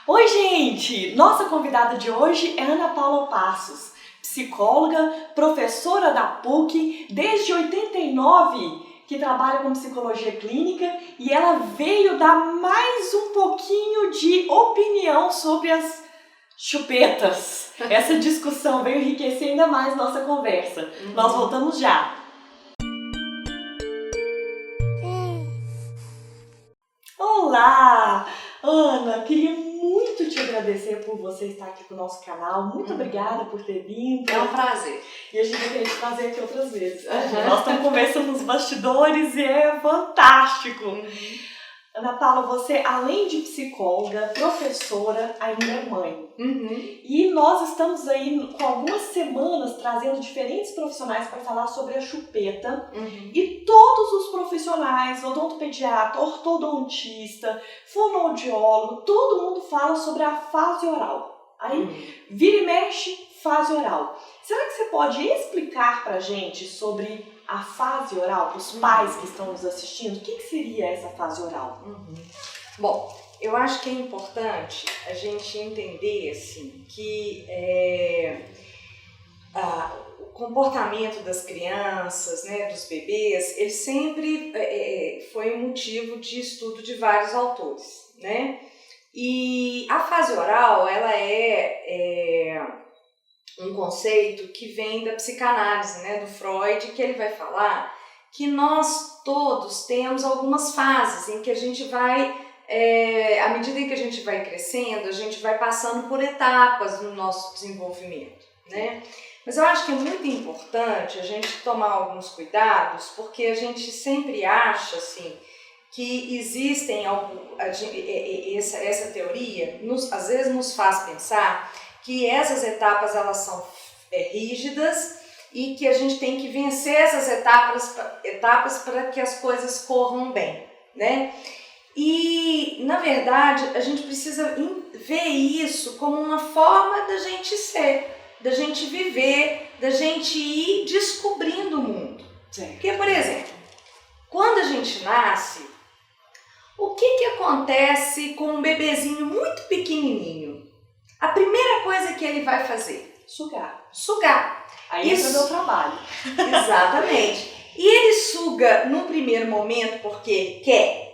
Oi, gente! Nossa convidada de hoje é Ana Paula Passos, psicóloga, professora da PUC, desde 89, que trabalha com psicologia clínica, e ela veio dar mais um pouquinho de opinião sobre as chupetas. Essa discussão veio enriquecer ainda mais nossa conversa. Nós voltamos já. Olá! Ana, queria muito te agradecer por você estar aqui no nosso canal. Muito obrigada por ter vindo. É um prazer. E a gente vai querer te fazer aqui outras vezes. Nós estamos conversando nos bastidores e é fantástico. Ana Paula, você, além de psicóloga, professora, ainda é mãe. E nós estamos aí com algumas semanas trazendo diferentes profissionais para falar sobre a chupeta. E todos os profissionais, odontopediatra, ortodontista, fonoaudiólogo, todo mundo fala sobre a fase oral. Aí, vira e mexe, fase oral. Será que você pode explicar pra gente sobre a fase oral, para os pais que estão nos assistindo? O que seria essa fase oral? Bom, eu acho que é importante a gente entender assim, que o comportamento das crianças, né, dos bebês, ele sempre foi motivo de estudo de vários autores, né? E a fase oral, ela é um conceito que vem da psicanálise, né, do Freud, que ele vai falar que nós todos temos algumas fases em que a gente vai, à medida em que a gente vai crescendo, a gente vai passando por etapas no nosso desenvolvimento, né? Mas eu acho que é muito importante a gente tomar alguns cuidados, porque a gente sempre acha, assim, que existem essa teoria, às vezes nos faz pensar que essas etapas elas são rígidas e que a gente tem que vencer essas etapas para que as coisas corram bem, né? E, na verdade, a gente precisa ver isso como uma forma da gente ser, da gente viver, da gente ir descobrindo o mundo. Porque, por exemplo, quando a gente nasce, o que acontece com um bebezinho muito pequenininho? A primeira coisa que ele vai fazer? Sugar. Aí entra o meu trabalho. Exatamente. E ele suga no primeiro momento porque quer.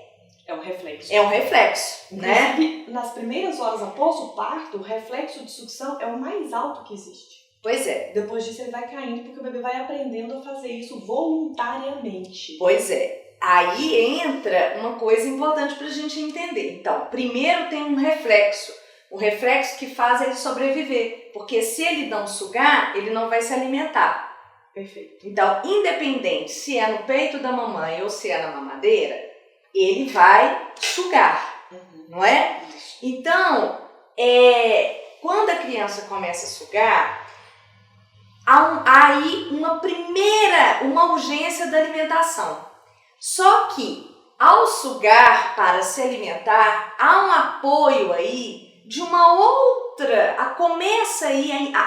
É um reflexo. É um reflexo, né? Inclusive, nas primeiras horas após o parto, o reflexo de sucção é o mais alto que existe. Pois é. Depois disso ele vai caindo porque o bebê vai aprendendo a fazer isso voluntariamente. Pois é. Aí entra uma coisa importante pra gente entender. Então, primeiro tem um reflexo. O reflexo que faz ele sobreviver, porque se ele não sugar, ele não vai se alimentar. Perfeito. Então, independente se é no peito da mamãe ou se é na mamadeira, ele vai sugar, não é? Então, quando a criança começa a sugar, há aí uma urgência da alimentação. Só que, ao sugar para se alimentar, há um apoio aí de uma outra, a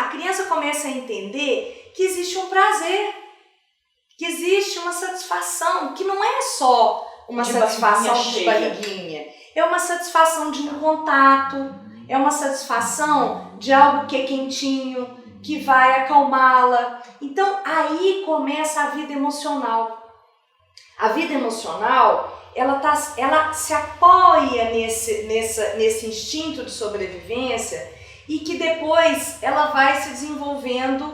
criança começa a entender que existe um prazer, que existe uma satisfação, que não é só uma satisfação de barriguinha, é uma satisfação de um contato, é uma satisfação de algo que é quentinho, que vai acalmá-la. Então aí começa a vida emocional. A vida emocional, ela se apoia nesse instinto de sobrevivência e que depois ela vai se desenvolvendo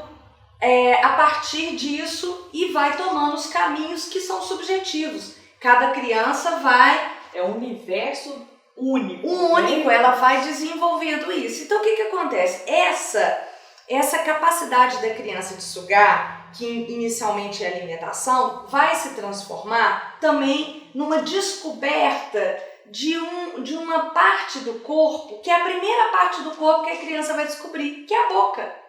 a partir disso e vai tomando os caminhos que são subjetivos. Cada criança vai... É um universo único. Único, ela vai desenvolvendo isso. Então o que acontece? Essa capacidade da criança de sugar, que inicialmente é alimentação, vai se transformar também numa descoberta de uma parte do corpo, que é a primeira parte do corpo que a criança vai descobrir, que é a boca.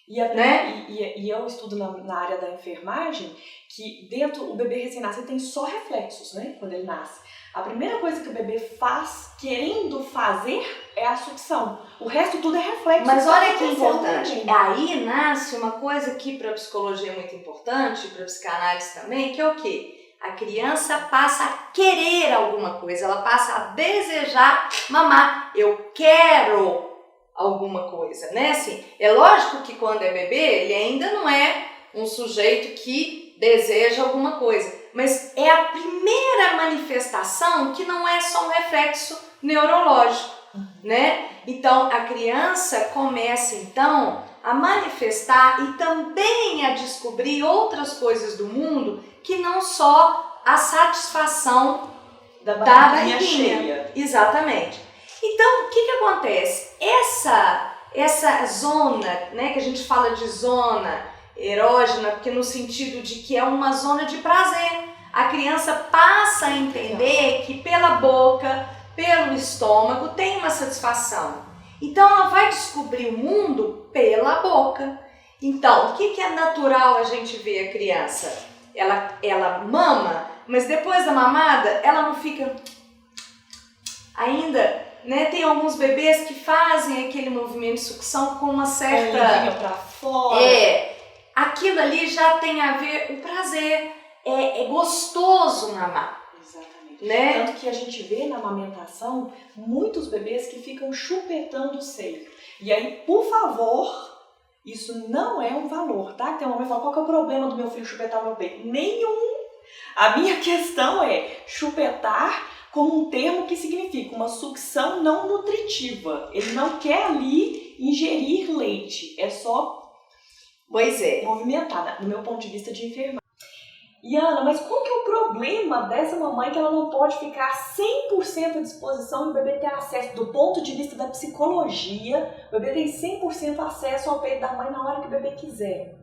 E eu estudo na área da enfermagem que dentro o bebê recém-nascido tem só reflexos, né? Quando ele nasce. A primeira coisa que o bebê faz, querendo fazer, é a sucção. O resto tudo é reflexo. Mas olha que importante. Aí nasce uma coisa que para a psicologia é muito importante, para a psicanálise também, que é o quê? A criança passa a querer alguma coisa, ela passa a desejar mamar. Eu quero alguma coisa, né? Assim, é lógico que quando é bebê, ele ainda não é um sujeito que deseja alguma coisa, mas é a primeira manifestação que não é só um reflexo neurológico, né? Então, a criança começa, então, a manifestar e também a descobrir outras coisas do mundo que não só a satisfação da barriguinha cheia. Exatamente. Então, o que acontece? Essa zona, né, que a gente fala de zona erógena, porque no sentido de que é uma zona de prazer. A criança passa a entender que pela boca, pelo estômago, tem uma satisfação. Então, ela vai descobrir o mundo pela boca. Então, o que é natural a gente ver a criança? Ela mama, mas depois da mamada, ela não fica ainda, né? Tem alguns bebês que fazem aquele movimento de sucção com uma certa... pra fora. Aquilo ali já tem a ver com prazer. É gostoso mamar. Exatamente. Né? Tanto que a gente vê na amamentação muitos bebês que ficam chupetando o seio. E aí, por favor, isso não é um valor, tá? Tem uma mãe que fala, qual que é o problema do meu filho chupetar meu peito? Nenhum. A minha questão é chupetar como um termo que significa uma sucção não nutritiva. Ele não quer ali ingerir leite, é só movimentar, do meu ponto de vista de enfermagem. E Ana, mas qual que é o problema dessa mamãe que ela não pode ficar 100% à disposição e o bebê ter acesso, do ponto de vista da psicologia, o bebê tem 100% acesso ao peito da mãe na hora que o bebê quiser?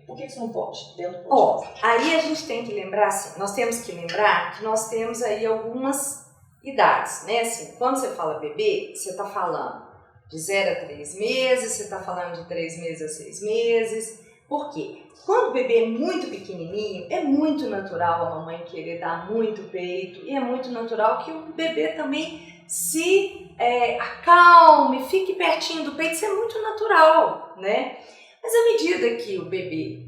Por que isso não pode? Dentro do aí a gente tem que lembrar, assim, nós temos que lembrar que nós temos aí algumas idades, né? Assim, quando você fala bebê, você está falando de 0 a 3 meses, você está falando de 3 meses a 6 meses. Por quê? Quando o bebê é muito pequenininho, é muito natural a mamãe querer dar muito peito e é muito natural que o bebê também se acalme, fique pertinho do peito, isso é muito natural, né? Mas à medida que o bebê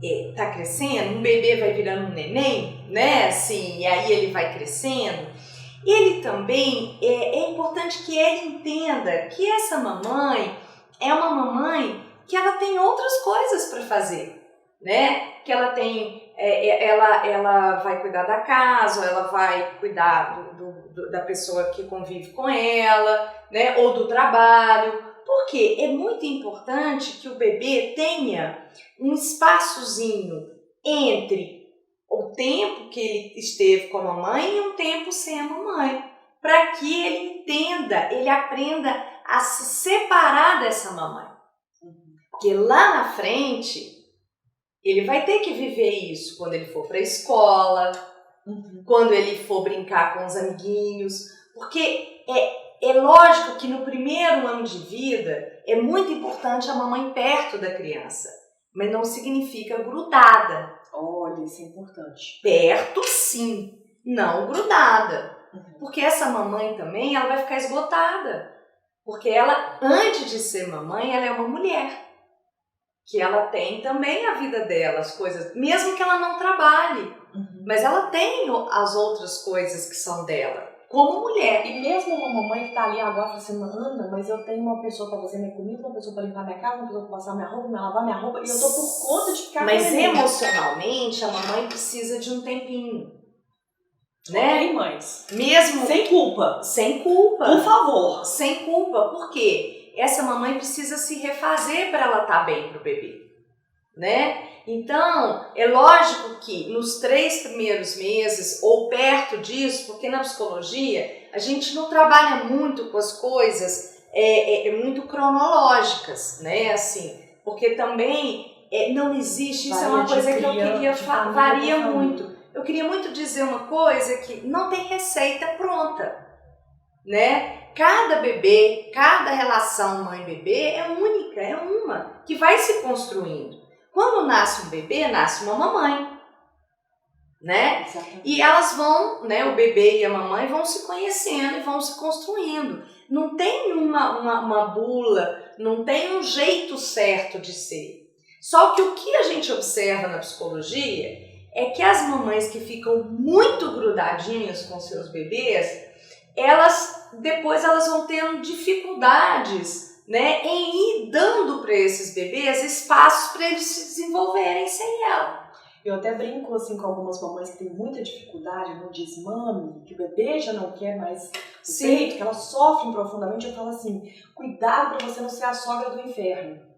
está crescendo, um bebê vai virando um neném, né? Assim, e aí ele vai crescendo. Ele também, é importante que ele entenda que essa mamãe é uma mamãe que ela tem outras coisas para fazer, né? Que ela tem, ela vai cuidar da casa, ou ela vai cuidar da pessoa que convive com ela, né? Ou do trabalho. Porque é muito importante que o bebê tenha um espaçozinho entre o tempo que ele esteve com a mamãe e um tempo sem a mamãe, para que ele entenda, ele aprenda a se separar dessa mamãe. Porque lá na frente, ele vai ter que viver isso quando ele for para a escola, quando ele for brincar com os amiguinhos, porque é lógico que no primeiro ano de vida é muito importante a mamãe perto da criança, mas não significa grudada. Olha, isso é importante. Perto sim, não grudada. Porque essa mamãe também, ela vai ficar esgotada. Porque ela, antes de ser mamãe, ela é uma mulher. Que ela tem também a vida dela, as coisas, mesmo que ela não trabalhe. Mas ela tem as outras coisas que são dela, como mulher. E mesmo uma mamãe que tá ali agora, fala assim, Ana, mas eu tenho uma pessoa para fazer minha comida, uma pessoa para limpar minha casa, uma pessoa para passar minha roupa, para lavar minha roupa, e eu tô por conta de ficar Mas emocionalmente, a mamãe precisa de um tempinho. Né? Ok, mães. Mesmo... Sem culpa. Sem culpa. Por favor. Sem culpa. Por quê? Essa mamãe precisa se refazer para ela estar bem pro bebê. Né? Então, é lógico que nos 3 primeiros meses ou perto disso, porque na psicologia a gente não trabalha muito com as coisas muito cronológicas, né? Assim, porque também não existe, isso é uma coisa que eu queria falar, varia muito. Eu queria muito dizer uma coisa que não tem receita pronta, né? Cada bebê, cada relação mãe-bebê é única, é uma, que vai se construindo. Quando nasce um bebê, nasce uma mamãe, né? Exatamente. E elas vão, né, o bebê e a mamãe vão se conhecendo e vão se construindo. Não tem uma bula, não tem um jeito certo de ser. Só que o que a gente observa na psicologia é que as mamães que ficam muito grudadinhas com seus bebês, depois elas vão tendo dificuldades, né, em ir dando para esses bebês espaços para eles se desenvolverem sem ela. Eu até brinco assim com algumas mamães que têm muita dificuldade no desmame, que o bebê já não quer mais o peito, que elas sofrem profundamente. Eu falo assim, cuidado para você não ser a sogra do inferno.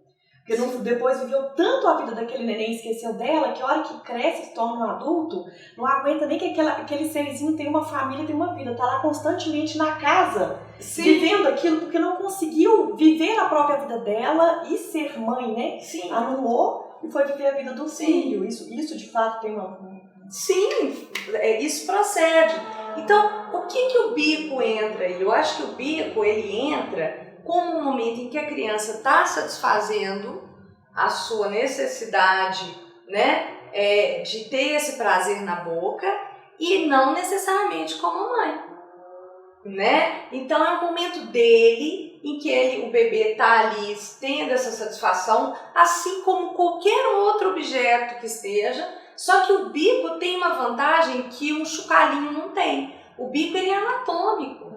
Porque depois viveu tanto a vida daquele neném, esqueceu dela, que a hora que cresce e se torna um adulto, não aguenta nem que aquele serzinho tenha uma família, tenha uma vida. Tá lá constantemente na casa, vivendo aquilo, porque não conseguiu viver a própria vida dela e ser mãe, né? Sim. Anulou e foi viver a vida do filho. Isso de fato tem uma... Sim, isso procede. Então, o que o bico entra aí? Eu acho que o bico, ele entra como um momento em que a criança está satisfazendo a sua necessidade, né, de ter esse prazer na boca e não necessariamente como a mãe, né? Então é um momento dele em que o bebê está ali tendo essa satisfação, assim como qualquer outro objeto que esteja, só que o bico tem uma vantagem que um chocalhinho não tem. O bico, ele é anatômico.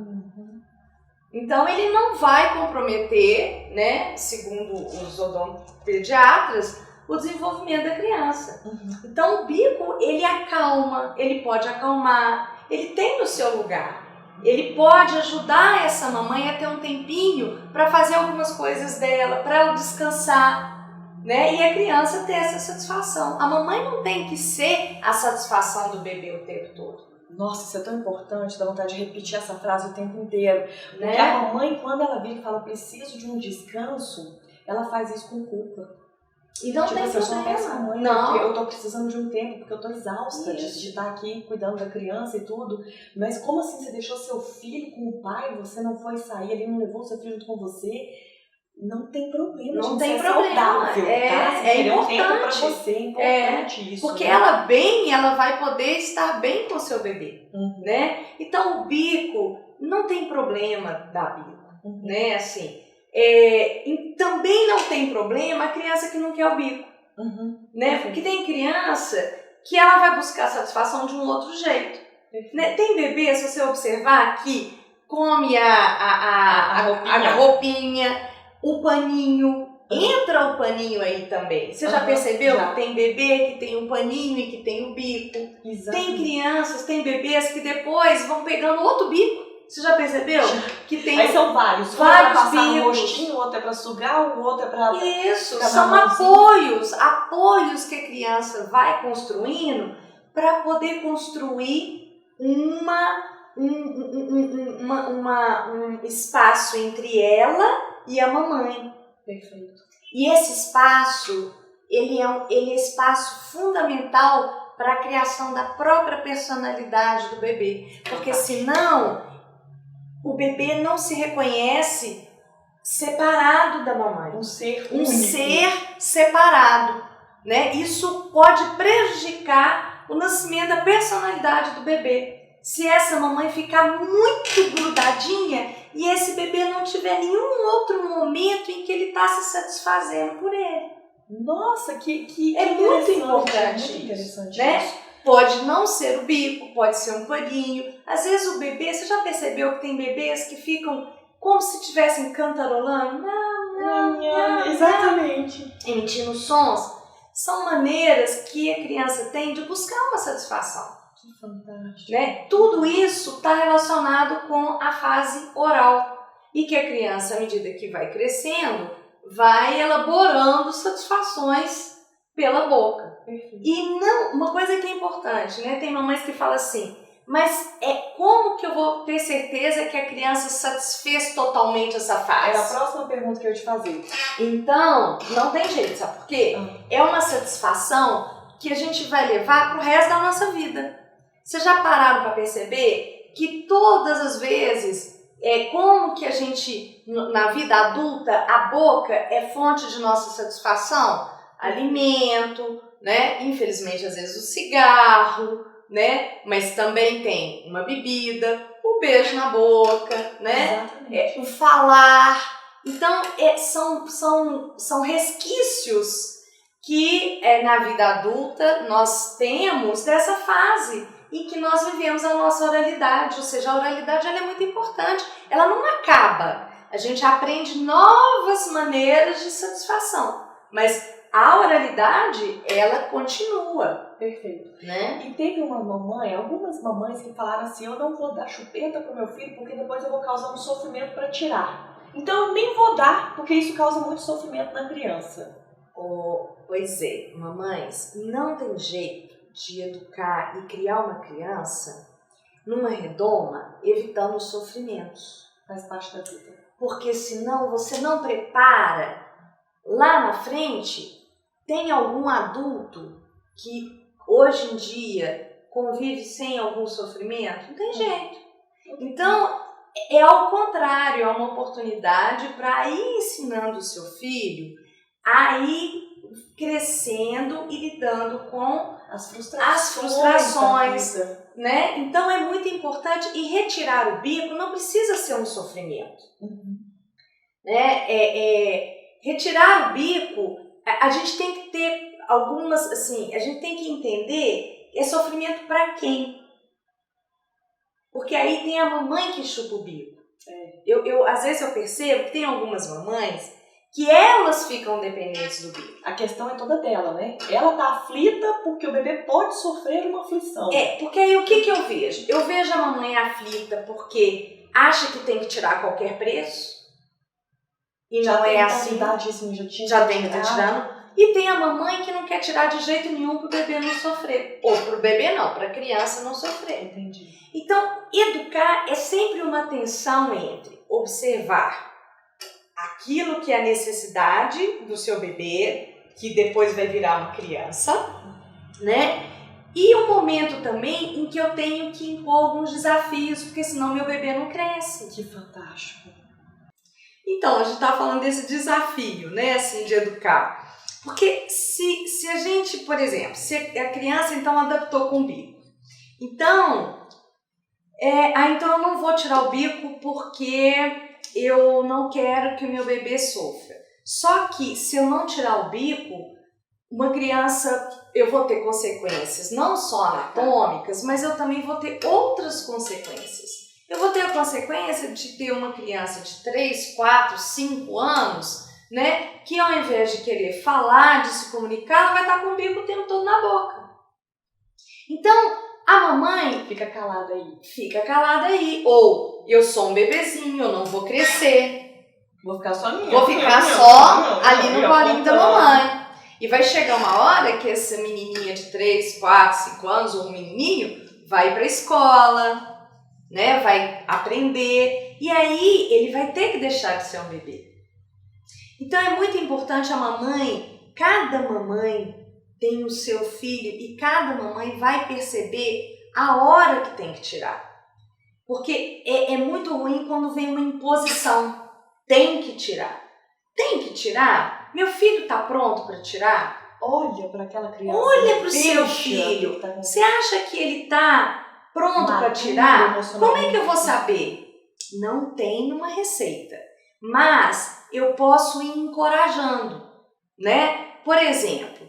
Então, ele não vai comprometer, né, segundo os odontopediatras, o desenvolvimento da criança. Então, o bico, ele acalma, ele pode acalmar, ele tem o seu lugar. Ele pode ajudar essa mamãe a ter um tempinho para fazer algumas coisas dela, para ela descansar, né, e a criança ter essa satisfação. A mamãe não tem que ser a satisfação do bebê o tempo todo. Nossa, isso é tão importante, dá vontade de repetir essa frase o tempo inteiro. Porque né? a mamãe, quando ela vira e fala preciso de um descanso, ela faz isso com culpa. E não tem assim, problema. Eu só peço mãe, não. Eu tô precisando de um tempo, porque eu tô exausta de estar aqui cuidando da criança e tudo. Mas como assim você deixou seu filho com o pai, você não foi sair, ele não levou seu filho junto com você? Não tem problema, não gente, tem é problema. saudável, tá? É importante. Um tempo pra você, é importante isso. Porque né? ela vai poder estar bem com o seu bebê, né? Então o bico não tem problema dar bico, né? Assim, e também não tem problema a criança que não quer o bico, né? Porque tem criança que ela vai buscar satisfação de um outro jeito, né? Tem bebê, se você observar, que come a roupinha, o paninho, entra o paninho aí também. Você já percebeu que tem bebê que tem um paninho e que tem o bico? Exatamente. Tem crianças, tem bebês que depois vão pegando outro bico. Você já percebeu? Que tem aí são vários. Um é pra passar no rostinho, o outro é pra sugar, o outro é pra... Isso, são apoios que a criança vai construindo para poder construir um espaço entre ela e a mamãe. Perfeito. E esse espaço, ele é espaço fundamental para a criação da própria personalidade do bebê. Porque senão, o bebê não se reconhece separado da mamãe. Um ser único. Um ser separado, né? Isso pode prejudicar o nascimento da personalidade do bebê. Se essa mamãe ficar muito grudadinha e esse bebê não tiver nenhum outro momento em que ele está se satisfazendo por ele. Nossa, que é muito importante, muito interessante né? Isso. Pode não ser o bico, pode ser um paninho. Às vezes o bebê, você já percebeu que tem bebês que ficam como se estivessem cantarolando? Não, exatamente. Emitindo sons. São maneiras que a criança tem de buscar uma satisfação. Que fantástico. Né? Tudo isso está relacionado com a fase oral. E que a criança, à medida que vai crescendo, vai elaborando satisfações pela boca. Perfeito. E não, uma coisa que é importante, né? Tem mamães que falam assim, mas como que eu vou ter certeza que a criança satisfez totalmente essa fase? Era a próxima pergunta que eu ia te fazer. Então, não tem jeito, sabe por quê? É uma satisfação que a gente vai levar pro resto da nossa vida. Vocês já pararam para perceber que todas as vezes, como que a gente, na vida adulta, a boca é fonte de nossa satisfação? Alimento, né? Infelizmente, às vezes o cigarro, né? Mas também tem uma bebida, o beijo na boca, né? O falar. Então, são resquícios que na vida adulta nós temos dessa fase em que nós vivemos a nossa oralidade, ou seja, a oralidade ela é muito importante, ela não acaba, a gente aprende novas maneiras de satisfação, mas a oralidade ela continua. Perfeito. Né? E teve algumas mamães que falaram assim, eu não vou dar chupeta pro meu filho porque depois eu vou causar um sofrimento para tirar. Então eu nem vou dar porque isso causa muito sofrimento na criança. Pois é, mamães, não tem jeito de educar e criar uma criança numa redoma evitando os sofrimentos. Faz parte da vida. Porque senão você não prepara, lá na frente tem algum adulto que hoje em dia convive sem algum sofrimento? Não tem jeito. Então, é ao contrário, é uma oportunidade para ir ensinando o seu filho a ir crescendo e lidando com as frustrações, né? Então é muito importante, e retirar o bico não precisa ser um sofrimento. Né? Retirar o bico, a gente tem que ter algumas, assim, a gente tem que entender é sofrimento para quem. Porque aí tem a mamãe que chupa o bico. Às vezes eu percebo que tem algumas mamães que elas ficam dependentes do bico. A questão é toda dela, né? Ela tá aflita porque o bebê pode sofrer uma aflição. Porque aí o que eu vejo? Eu vejo a mamãe aflita porque acha que tem que tirar a qualquer preço. E já não é assim. Já tem que estar tirando. E tem a mamãe que não quer tirar de jeito nenhum pro bebê não sofrer. Ou pro bebê não, pra criança não sofrer. Entendi. Então, educar é sempre uma tensão entre observar aquilo que é a necessidade do seu bebê, que depois vai virar uma criança, né? E um momento também em que eu tenho que impor alguns desafios, porque senão meu bebê não cresce. Que fantástico. Então, a gente tá falando desse desafio, né, assim, de educar. Porque se a gente, por exemplo, se a criança então adaptou com o bico, então eu não vou tirar o bico porque eu não quero que o meu bebê sofra. Só que se eu não tirar o bico, uma criança, eu vou ter consequências não só anatômicas, mas eu também vou ter outras consequências. Eu vou ter a consequência de ter uma criança de 3, 4, 5 anos, né, que ao invés de querer falar, de se comunicar, ela vai estar com o bico o tempo todo na boca. Então, a mamãe fica calada aí. Ou eu sou um bebezinho, eu não vou crescer. Vou ficar só ali no colinho da mamãe. E vai chegar uma hora que essa menininha de 3, 4, 5 anos, ou um menininho, vai para a escola, né, vai aprender. E aí ele vai ter que deixar de ser um bebê. Então é muito importante a mamãe, cada mamãe tem o seu filho e cada mamãe vai perceber a hora que tem que tirar. Porque é muito ruim quando vem uma imposição. Tem que tirar. Tem que tirar? Meu filho está pronto para tirar? Olha para aquela criança. Olha para o seu filho. Você acha que ele está pronto para tirar? Como é que eu vou saber? Não tem uma receita. Mas eu posso ir encorajando, né? Por exemplo,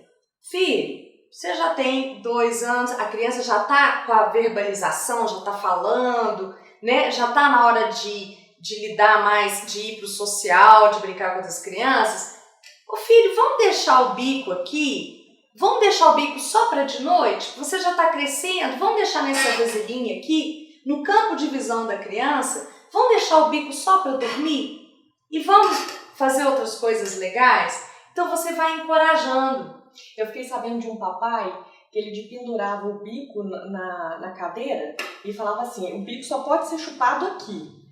filho, você já tem 2 anos, a criança já está com a verbalização, já está falando, né? Já está na hora de lidar mais, de ir para o social, de brincar com outras crianças. Ô filho, vamos deixar o bico aqui? Vamos deixar o bico só para de noite? Você já está crescendo? Vamos deixar nessa vasilhinha aqui, no campo de visão da criança? Vamos deixar o bico só para dormir? E vamos fazer outras coisas legais? Então você vai encorajando. Eu fiquei sabendo de um papai que ele pendurava o bico na cadeira e falava assim, o bico só pode ser chupado aqui.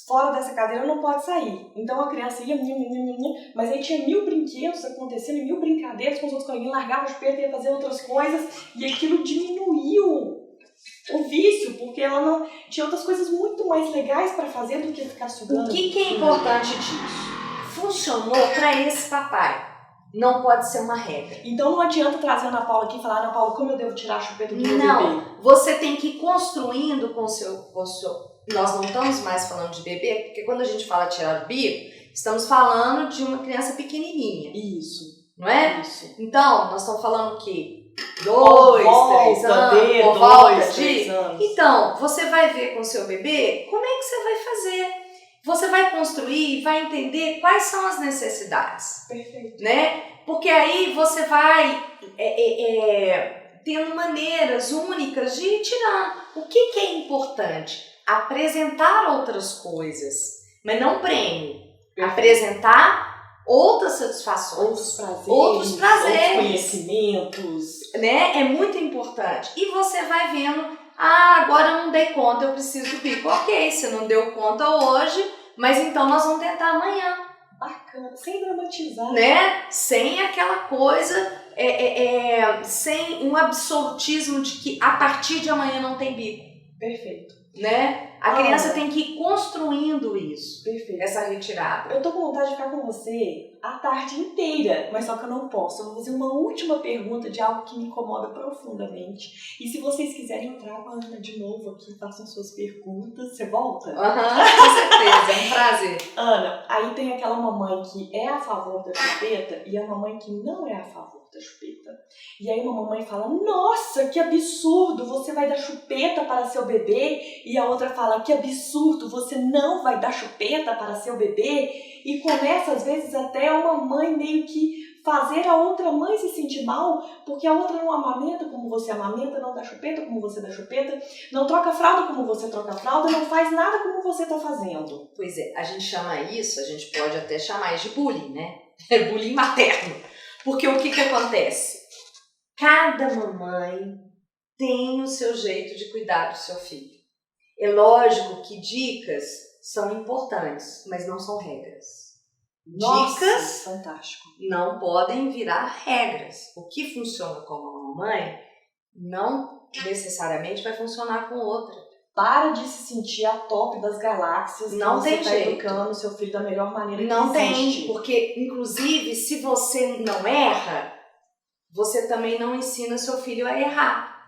Fora dessa cadeira não pode sair. Então a criança ia, mas aí tinha 1000 brinquedos acontecendo, 1000 brincadeiras com os outros coleguinhas, largava os peitos, ia fazer outras coisas e aquilo diminuiu o vício, porque ela não tinha outras coisas muito mais legais para fazer do que ficar sugando. O que é importante disso? Funcionou para esse papai. Não pode ser uma regra. Então não adianta trazer a Ana Paula aqui e falar, Ana Paula, como eu devo tirar a chupeta do meu bebê? Não, você tem que ir construindo com o seu... Nós não estamos mais falando de bebê, porque quando a gente fala tirar o bico, estamos falando de uma criança pequenininha. Isso. não é? Isso. Então, nós estamos falando que 2, 3 anos, por volta de... Então, você vai ver com o seu bebê como é que você vai fazer. Você vai construir, vai entender quais são as necessidades. Perfeito. Né? Porque aí você vai tendo maneiras únicas de ir tirando. O que é importante? Apresentar outras coisas, mas não prêmio. Perfeito. Apresentar outras satisfações, outros prazeres, conhecimentos, né? É muito importante. E você vai vendo, agora eu não dei conta, eu preciso do bico. Ok, você não deu conta hoje, mas então nós vamos tentar amanhã. Bacana, sem dramatizar. Né? Sem aquela coisa, sem um absolutismo de que a partir de amanhã não tem bico. Perfeito. Né? A criança tem que ir construindo isso. Perfeito. Essa retirada. Eu tô com vontade de ficar com você a tarde inteira, mas só que eu não posso. Eu vou fazer uma última pergunta de algo que me incomoda profundamente. E se vocês quiserem entrar com a Ana de novo aqui, façam suas perguntas, você volta? Com certeza, é um prazer. Ana, aí tem aquela mamãe que é a favor da chupeta e a mamãe que não é a favor da chupeta. E aí uma mamãe fala, nossa, que absurdo, você vai dar chupeta para seu bebê. E a outra fala, que absurdo, você não vai dar chupeta para seu bebê. E começa às vezes até uma mãe meio que fazer a outra mãe se sentir mal, porque a outra não amamenta como você amamenta, não dá chupeta como você dá chupeta, não troca fralda como você troca fralda, não faz nada como você está fazendo. Pois é, a gente chama isso, a gente pode até chamar isso de bullying, né? É bullying materno. Porque o que acontece? Cada mamãe tem o seu jeito de cuidar do seu filho. É lógico que dicas são importantes, mas não são regras. Nossa, dicas fantástico. Não podem virar regras. O que funciona com uma mamãe não necessariamente vai funcionar com outra. Para de se sentir a top das galáxias. Não tem jeito. Você está educando o seu filho da melhor maneira que não existe. Tem, porque inclusive se você não erra, você também não ensina seu filho a errar.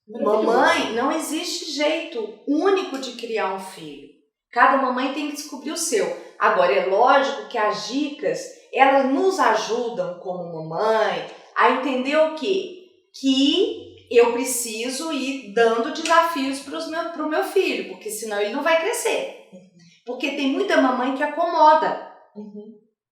Mamãe, não existe jeito único de criar um filho. Cada mamãe tem que descobrir o seu. Agora, é lógico que as dicas, elas nos ajudam como mamãe a entender o quê? Que eu preciso ir dando desafios para o meu filho, porque senão ele não vai crescer. Porque tem muita mamãe que acomoda,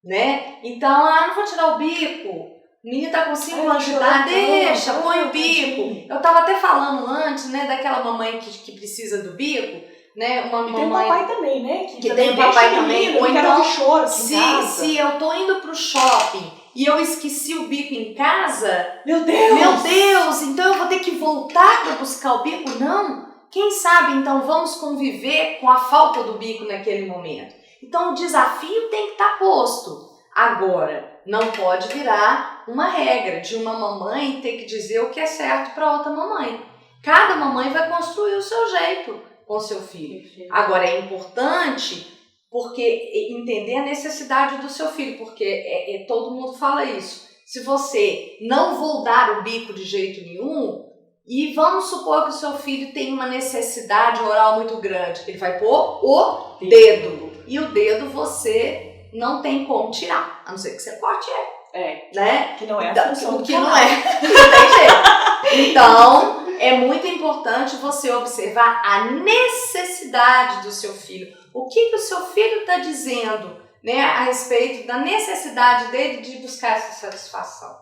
né? Então, não vou tirar o bico. O menino tá com 5 anos de idade, deixa, põe o bico. Eu tava até falando antes, né, daquela mamãe que precisa do bico, né? Uma e mamãe... tem o papai também, né? Que tem o papai também. Ou então, choro se eu tô indo pro shopping e eu esqueci o bico em casa... Meu Deus! Então eu vou ter que voltar para buscar o bico? Não. Quem sabe, então, vamos conviver com a falta do bico naquele momento. Então o desafio tem que estar posto. Agora, não pode virar uma regra de uma mamãe ter que dizer o que é certo para outra mamãe. Cada mamãe vai construir o seu jeito com o seu filho. Agora, é importante porque entender a necessidade do seu filho, porque todo mundo fala isso. Se você não vou dar o bico de jeito nenhum, e vamos supor que o seu filho tem uma necessidade oral muito grande, ele vai pôr o dedo. E o dedo você não tem como tirar, a não ser que você corte ele. Né? Que não é a função do que não é. Não tem jeito. Então, é muito importante você observar a necessidade do seu filho. O que o seu filho está dizendo, né, a respeito da necessidade dele de buscar essa satisfação.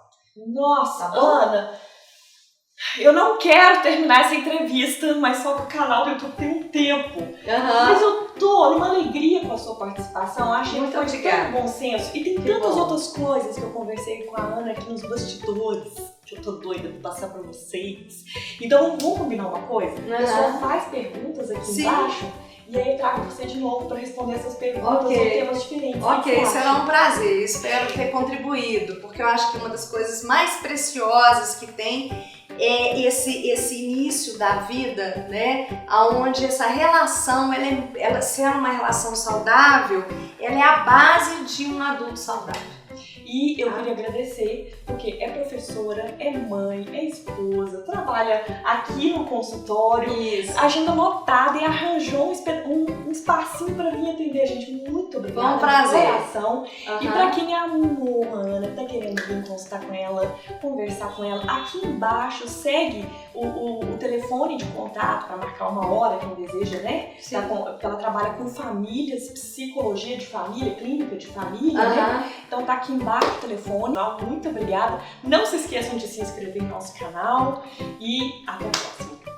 Nossa, tá, Ana, eu não quero terminar essa entrevista, mas só que o canal do YouTube tem um tempo. Mas eu tô numa alegria com a sua participação. Achei que foi de tão bom senso. E tem tantas outras coisas que eu conversei com a Ana aqui nos bastidores, que eu tô doida de passar pra vocês. Então vamos combinar uma coisa? A pessoa faz perguntas aqui embaixo e aí eu trago você de novo pra responder essas perguntas ou temas diferentes. Ok, será um prazer. Espero ter contribuído, porque eu acho que uma das coisas mais preciosas que tem é esse início da vida, né, onde essa relação, ela sendo uma relação saudável, ela é a base de um adulto saudável. E eu queria agradecer, porque é professora, é mãe, é esposa, trabalha aqui no consultório, agenda lotada e arranjou um espacinho pra vir atender a gente. Muito obrigada. Foi um prazer. Coração. E pra quem amou a Ana, tá querendo vir consultar com ela, conversar com ela, aqui embaixo segue o telefone de contato para marcar uma hora, quem deseja, né? Porque ela trabalha com famílias, psicologia de família, clínica de família, né? Então tá aqui embaixo o telefone. Muito obrigada. Não se esqueçam de se inscrever no nosso canal e até a próxima.